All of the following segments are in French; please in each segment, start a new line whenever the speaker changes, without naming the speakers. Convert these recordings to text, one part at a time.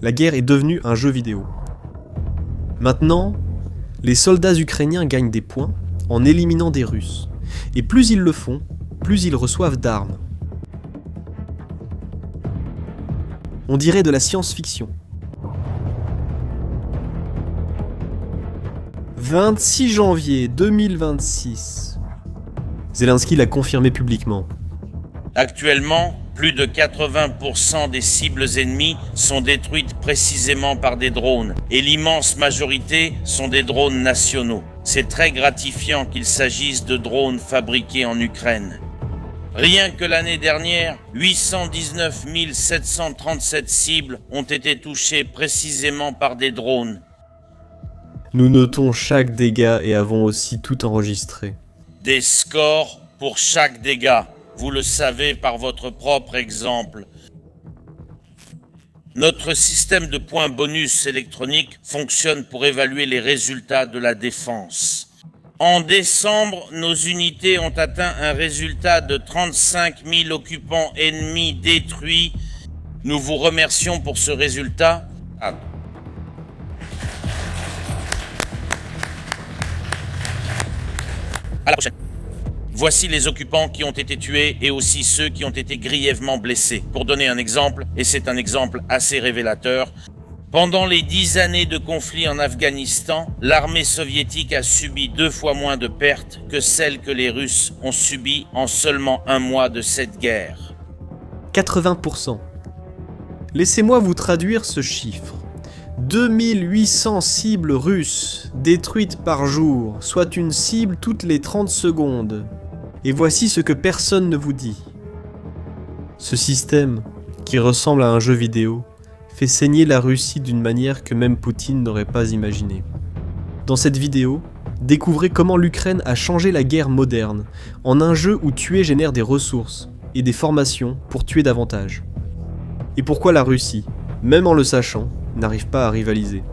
La guerre est devenue un jeu vidéo. Maintenant, les soldats ukrainiens gagnent des points en éliminant des Russes. Et plus ils le font, plus ils reçoivent d'armes. On dirait de la science-fiction. 26 janvier 2026. Zelensky l'a confirmé publiquement.
Actuellement, plus de 80% des cibles ennemies sont détruites précisément par des drones, et l'immense majorité sont des drones nationaux. C'est très gratifiant qu'il s'agisse de drones fabriqués en Ukraine. Rien que l'année dernière, 819 737 cibles ont été touchées précisément par des drones.
Nous notons chaque dégât et avons aussi tout enregistré.
Des scores pour chaque dégât, vous le savez par votre propre exemple. Notre système de points bonus électroniques fonctionne pour évaluer les résultats de la défense. En décembre, nos unités ont atteint un résultat de 35 000 occupants ennemis détruits. Nous vous remercions pour ce résultat. À la prochaine. Voici les occupants qui ont été tués et aussi ceux qui ont été grièvement blessés. Pour donner un exemple, et c'est un exemple assez révélateur, pendant les 10 années de conflit en Afghanistan, l'armée soviétique a subi 2 fois moins de pertes que celles que les Russes ont subies en seulement un mois de cette guerre.
80%. Laissez-moi vous traduire ce chiffre. 2800 cibles russes détruites par jour, soit une cible toutes les 30 secondes. Et voici ce que personne ne vous dit. Ce système, qui ressemble à un jeu vidéo, fait saigner la Russie d'une manière que même Poutine n'aurait pas imaginée. Dans cette vidéo, découvrez comment l'Ukraine a changé la guerre moderne en un jeu où tuer génère des ressources et des formations pour tuer davantage. Et pourquoi la Russie, même en le sachant, n'arrive pas à rivaliser.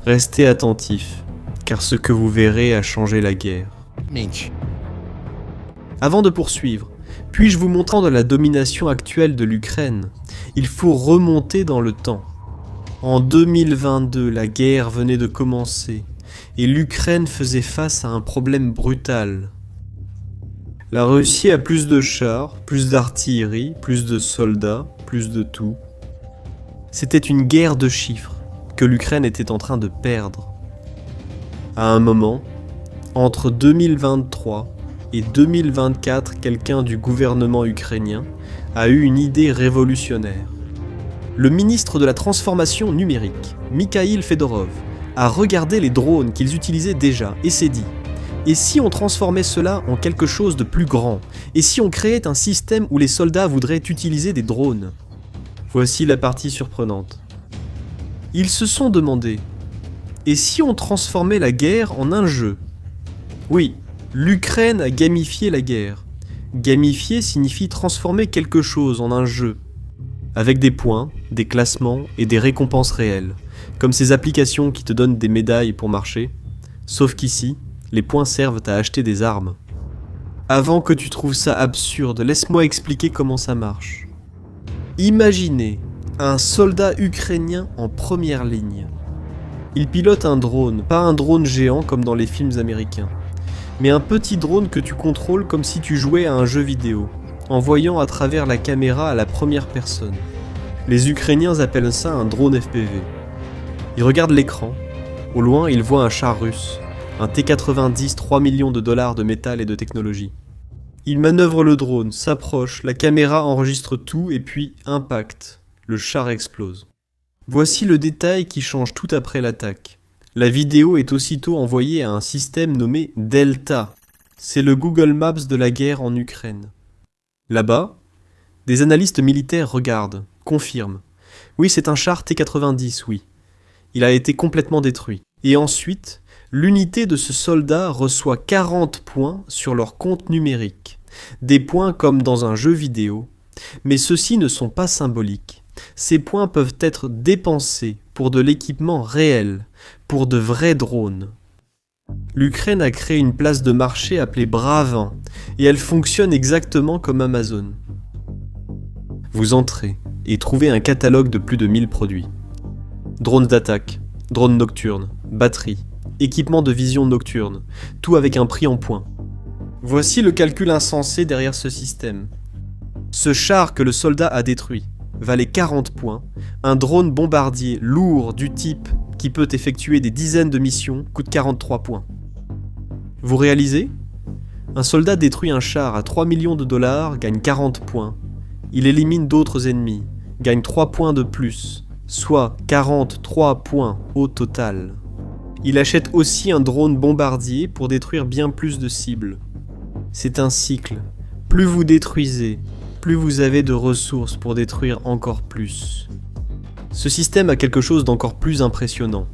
Restez attentifs, car ce que vous verrez a changé la guerre. Avant de poursuivre, puis-je vous montrer de la domination actuelle de l'Ukraine? Il faut remonter dans le temps. En 2022, la guerre venait de commencer, et l'Ukraine faisait face à un problème brutal. La Russie a plus de chars, plus d'artillerie, plus de soldats, plus de tout. C'était une guerre de chiffres que l'Ukraine était en train de perdre. À un moment, entre 2023 et 2024, quelqu'un du gouvernement ukrainien a eu une idée révolutionnaire. Le ministre de la Transformation numérique, Mikhail Fedorov, a regardé les drones qu'ils utilisaient déjà et s'est dit « Et si on transformait cela en quelque chose de plus grand? Et si on créait un système où les soldats voudraient utiliser des drones ?» Voici la partie surprenante. Ils se sont demandé « Et si on transformait la guerre en un jeu ?» Oui, l'Ukraine a gamifié la guerre. Gamifier signifie transformer quelque chose en un jeu, avec des points, des classements et des récompenses réelles, comme ces applications qui te donnent des médailles pour marcher, sauf qu'ici, les points servent à acheter des armes. Avant que tu trouves ça absurde, laisse-moi expliquer comment ça marche. Imaginez un soldat ukrainien en première ligne. Il pilote un drone, pas un drone géant comme dans les films américains, mais un petit drone que tu contrôles comme si tu jouais à un jeu vidéo, en voyant à travers la caméra à la première personne. Les Ukrainiens appellent ça un drone FPV. Ils regardent l'écran. Au loin, ils voient un char russe, un T-90 $3 millions de métal et de technologie. Ils manœuvrent le drone, s'approchent, la caméra enregistre tout et puis impact. Le char explose. Voici le détail qui change tout après l'attaque. La vidéo est aussitôt envoyée à un système nommé Delta. C'est le Google Maps de la guerre en Ukraine. Là-bas, des analystes militaires regardent, confirment. Oui, c'est un char T-90, oui. Il a été complètement détruit. Et ensuite, l'unité de ce soldat reçoit 40 points sur leur compte numérique. Des points comme dans un jeu vidéo. Mais ceux-ci ne sont pas symboliques. Ces points peuvent être dépensés pour de l'équipement réel, pour de vrais drones. L'Ukraine a créé une place de marché appelée Bravin, et elle fonctionne exactement comme Amazon. Vous entrez et trouvez un catalogue de plus de 1000 produits. Drones d'attaque, drones nocturnes, batterie, équipement de vision nocturne, tout avec un prix en points. Voici le calcul insensé derrière ce système. Ce char que le soldat a détruit valait 40 points, un drone bombardier lourd du type qui peut effectuer des dizaines de missions coûte 43 points. Vous réalisez ? Un soldat détruit un char à 3 millions de dollars, gagne 40 points. Il élimine d'autres ennemis, gagne 3 points de plus, soit 43 points au total. Il achète aussi un drone bombardier pour détruire bien plus de cibles. C'est un cycle. Plus vous détruisez, plus vous avez de ressources pour détruire encore plus. Ce système a quelque chose d'encore plus impressionnant.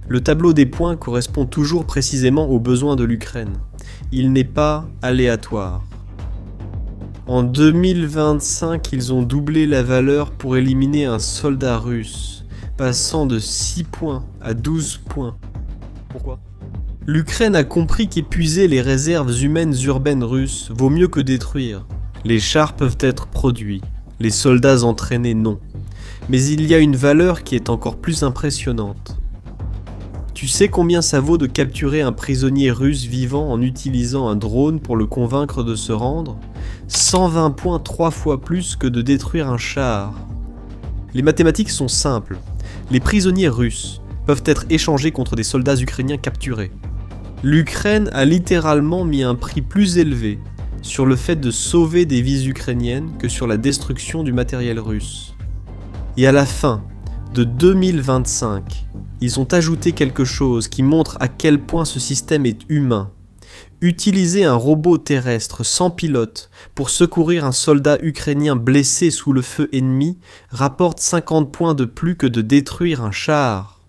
Le tableau des points correspond toujours précisément aux besoins de l'Ukraine. Il n'est pas aléatoire. En 2025, ils ont doublé la valeur pour éliminer un soldat russe, passant de 6 points à 12 points. Pourquoi ? L'Ukraine a compris qu'épuiser les réserves humaines urbaines russes vaut mieux que détruire. Les chars peuvent être produits, les soldats entraînés non. Mais il y a une valeur qui est encore plus impressionnante. Tu sais combien ça vaut de capturer un prisonnier russe vivant en utilisant un drone pour le convaincre de se rendre ? 120 points 3 fois plus que de détruire un char. Les mathématiques sont simples. Les prisonniers russes peuvent être échangés contre des soldats ukrainiens capturés. L'Ukraine a littéralement mis un prix plus élevé sur le fait de sauver des vies ukrainiennes que sur la destruction du matériel russe. Et à la fin de 2025, ils ont ajouté quelque chose qui montre à quel point ce système est humain. Utiliser un robot terrestre sans pilote pour secourir un soldat ukrainien blessé sous le feu ennemi rapporte 50 points de plus que de détruire un char.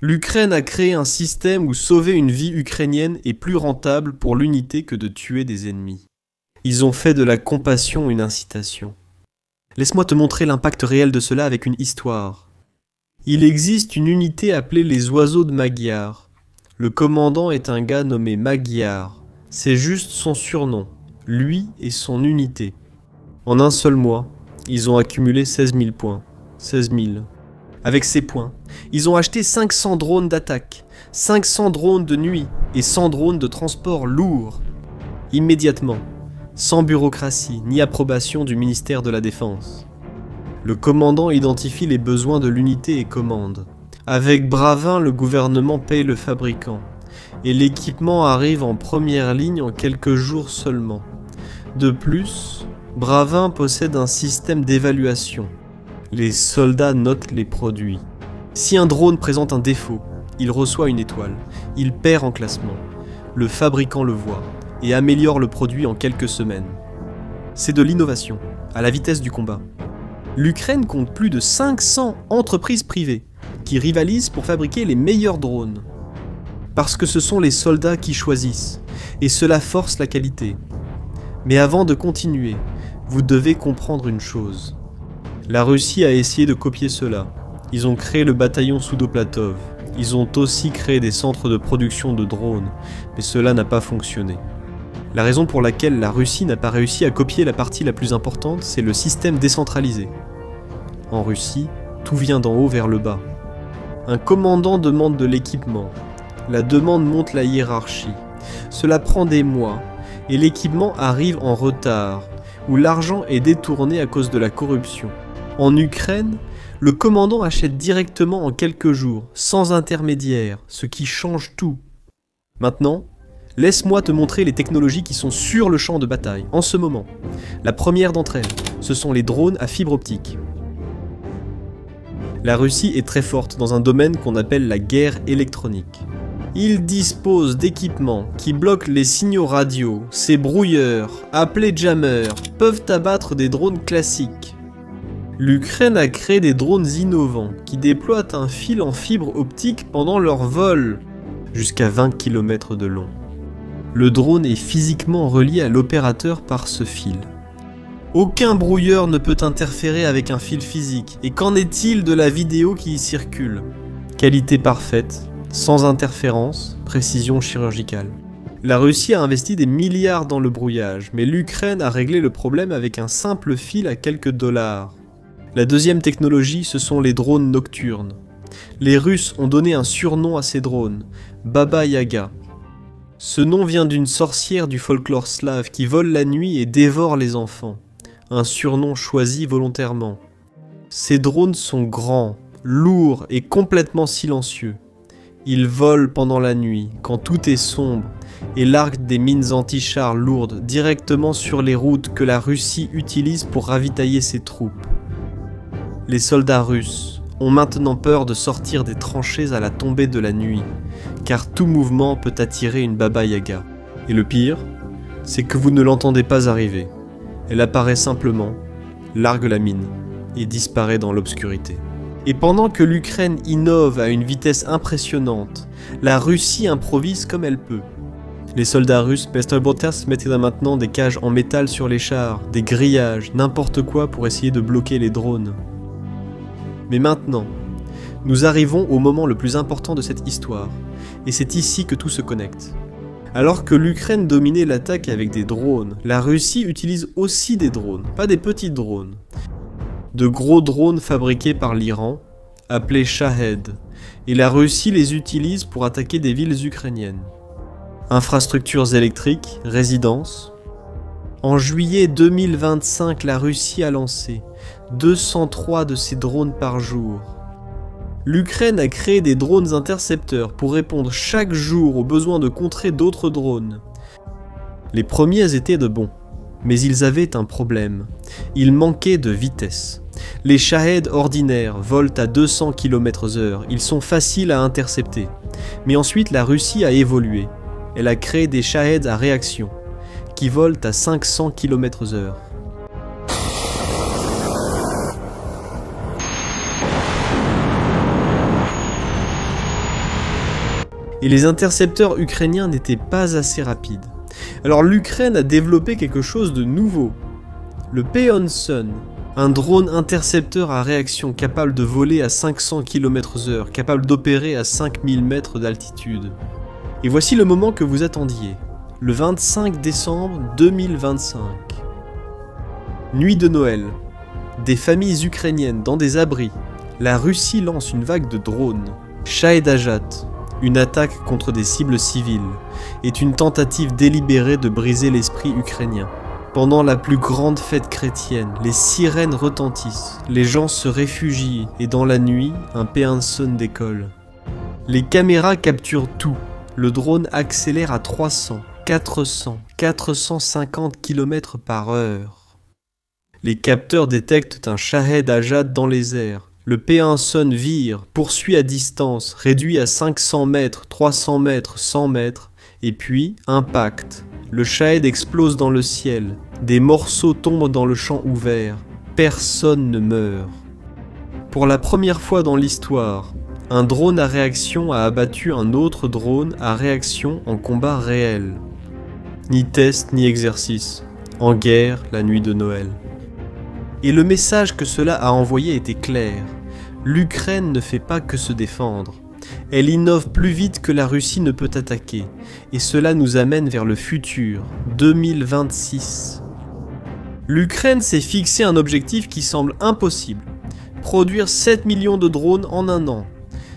L'Ukraine a créé un système où sauver une vie ukrainienne est plus rentable pour l'unité que de tuer des ennemis. Ils ont fait de la compassion une incitation. Laisse-moi te montrer l'impact réel de cela avec une histoire. Il existe une unité appelée les oiseaux de Magyar. Le commandant est un gars nommé Magyar. C'est juste son surnom, lui et son unité. En un seul mois, ils ont accumulé 16 000 points. 16 000. Avec ces points, ils ont acheté 500 drones d'attaque, 500 drones de nuit et 100 drones de transport lourd. Immédiatement, sans bureaucratie ni approbation du ministère de la Défense. Le commandant identifie les besoins de l'unité et commande. Avec bravin, le gouvernement paye le fabricant. Et l'équipement arrive en première ligne en quelques jours seulement. De plus, Bravin possède un système d'évaluation. Les soldats notent les produits. Si un drone présente un défaut, il reçoit une étoile. Il perd en classement. Le fabricant le voit et améliore le produit en quelques semaines. C'est de l'innovation, à la vitesse du combat. L'Ukraine compte plus de 500 entreprises privées qui rivalisent pour fabriquer les meilleurs drones. Parce que ce sont les soldats qui choisissent, et cela force la qualité. Mais avant de continuer, vous devez comprendre une chose. La Russie a essayé de copier cela. Ils ont créé le bataillon Soudoplatov. Ils ont aussi créé des centres de production de drones, mais cela n'a pas fonctionné. La raison pour laquelle la Russie n'a pas réussi à copier la partie la plus importante, c'est le système décentralisé. En Russie, tout vient d'en haut vers le bas. Un commandant demande de l'équipement. La demande monte la hiérarchie. Cela prend des mois, et l'équipement arrive en retard, où l'argent est détourné à cause de la corruption. En Ukraine, le commandant achète directement en quelques jours, sans intermédiaire, ce qui change tout. Maintenant, laisse-moi te montrer les technologies qui sont sur le champ de bataille, en ce moment. La première d'entre elles, ce sont les drones à fibre optique. La Russie est très forte dans un domaine qu'on appelle la guerre électronique. Ils disposent d'équipements qui bloquent les signaux radio. Ces brouilleurs, appelés jammers, peuvent abattre des drones classiques. L'Ukraine a créé des drones innovants qui déploient un fil en fibre optique pendant leur vol, jusqu'à 20 km de long. Le drone est physiquement relié à l'opérateur par ce fil. Aucun brouilleur ne peut interférer avec un fil physique. Et qu'en est-il de la vidéo qui y circule ? Qualité parfaite, sans interférence, précision chirurgicale. La Russie a investi des milliards dans le brouillage, mais l'Ukraine a réglé le problème avec un simple fil à quelques dollars. La deuxième technologie, ce sont les drones nocturnes. Les Russes ont donné un surnom à ces drones, Baba Yaga. Ce nom vient d'une sorcière du folklore slave qui vole la nuit et dévore les enfants. Un surnom choisi volontairement. Ces drones sont grands, lourds et complètement silencieux. Ils volent pendant la nuit, quand tout est sombre, et larguent des mines anti-chars lourdes directement sur les routes que la Russie utilise pour ravitailler ses troupes. Les soldats russes ont maintenant peur de sortir des tranchées à la tombée de la nuit, car tout mouvement peut attirer une Baba Yaga. Et le pire, c'est que vous ne l'entendez pas arriver. Elle apparaît simplement, largue la mine, et disparaît dans l'obscurité. Et pendant que l'Ukraine innove à une vitesse impressionnante, la Russie improvise comme elle peut. Les soldats russes mettaient maintenant des cages en métal sur les chars, des grillages, n'importe quoi pour essayer de bloquer les drones. Mais maintenant, nous arrivons au moment le plus important de cette histoire, et c'est ici que tout se connecte. Alors que l'Ukraine dominait l'attaque avec des drones, la Russie utilise aussi des drones, pas des petits drones. De gros drones fabriqués par l'Iran, appelés Shahed, et la Russie les utilise pour attaquer des villes ukrainiennes. Infrastructures électriques, résidences. En juillet 2025, la Russie a lancé 203 de ces drones par jour. L'Ukraine a créé des drones intercepteurs pour répondre chaque jour aux besoins de contrer d'autres drones. Les premiers étaient de bons, mais ils avaient un problème. Ils manquaient de vitesse. Les Shahed ordinaires volent à 200 km/h, ils sont faciles à intercepter. Mais ensuite la Russie a évolué. Elle a créé des Shahed à réaction, qui volent à 500 km/h. Et les intercepteurs ukrainiens n'étaient pas assez rapides. Alors l'Ukraine a développé quelque chose de nouveau. Le Peonson, un drone intercepteur à réaction capable de voler à 500 km/h, capable d'opérer à 5000 mètres d'altitude. Et voici le moment que vous attendiez, le 25 décembre 2025. Nuit de Noël. Des familles ukrainiennes dans des abris. La Russie lance une vague de drones. Shahed Ajat, une attaque contre des cibles civiles, est une tentative délibérée de briser l'esprit ukrainien. Pendant la plus grande fête chrétienne, les sirènes retentissent, les gens se réfugient et dans la nuit, un Peonson décolle. Les caméras capturent tout. Le drone accélère à 300, 400, 450 km/h. Les capteurs détectent un Shahed Ajat dans les airs. Le Peonson vire, poursuit à distance, réduit à 500 mètres, 300 mètres, 100 mètres, et puis, impact. Le Shahed explose dans le ciel, des morceaux tombent dans le champ ouvert, personne ne meurt. Pour la première fois dans l'histoire, un drone à réaction a abattu un autre drone à réaction en combat réel. Ni test ni exercice, en guerre la nuit de Noël. Et le message que cela a envoyé était clair. L'Ukraine ne fait pas que se défendre. Elle innove plus vite que la Russie ne peut attaquer. Et cela nous amène vers le futur, 2026. L'Ukraine s'est fixé un objectif qui semble impossible. Produire 7 millions de drones en un an.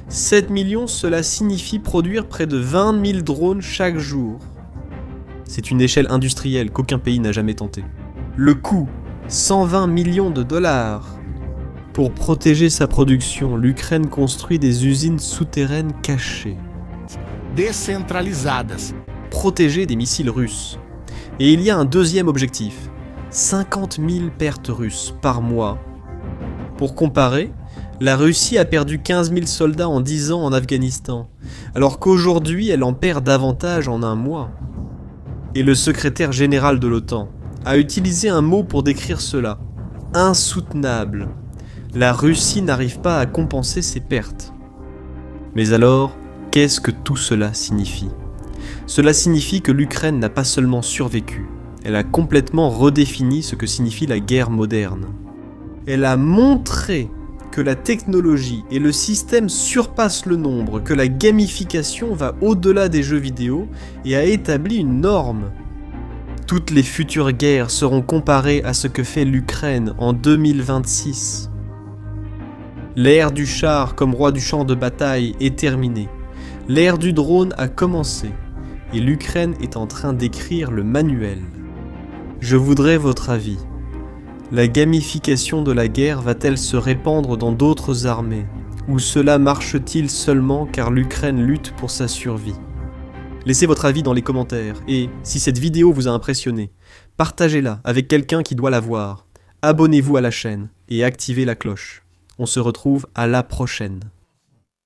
7 millions, cela signifie produire près de 20 000 drones chaque jour. C'est une échelle industrielle qu'aucun pays n'a jamais tentée. Le coût, 120 millions de dollars. Pour protéger sa production, l'Ukraine construit des usines souterraines cachées.
Descentralizadas.
Protéger des missiles russes. Et il y a un deuxième objectif, 50 000 pertes russes par mois. Pour comparer, la Russie a perdu 15 000 soldats en 10 ans en Afghanistan, alors qu'aujourd'hui elle en perd davantage en un mois. Et le secrétaire général de l'OTAN a utilisé un mot pour décrire cela, insoutenable. La Russie n'arrive pas à compenser ses pertes. Mais alors, qu'est-ce que tout cela signifie ? Cela signifie que l'Ukraine n'a pas seulement survécu, elle a complètement redéfini ce que signifie la guerre moderne. Elle a montré que la technologie et le système surpassent le nombre, que la gamification va au-delà des jeux vidéo et a établi une norme. Toutes les futures guerres seront comparées à ce que fait l'Ukraine en 2026. L'ère du char comme roi du champ de bataille est terminée. L'ère du drone a commencé. Et l'Ukraine est en train d'écrire le manuel. Je voudrais votre avis. La gamification de la guerre va-t-elle se répandre dans d'autres armées? Ou cela marche-t-il seulement car l'Ukraine lutte pour sa survie? Laissez votre avis dans les commentaires et, si cette vidéo vous a impressionné, partagez-la avec quelqu'un qui doit la voir. Abonnez-vous à la chaîne et activez la cloche. On se retrouve à la prochaine.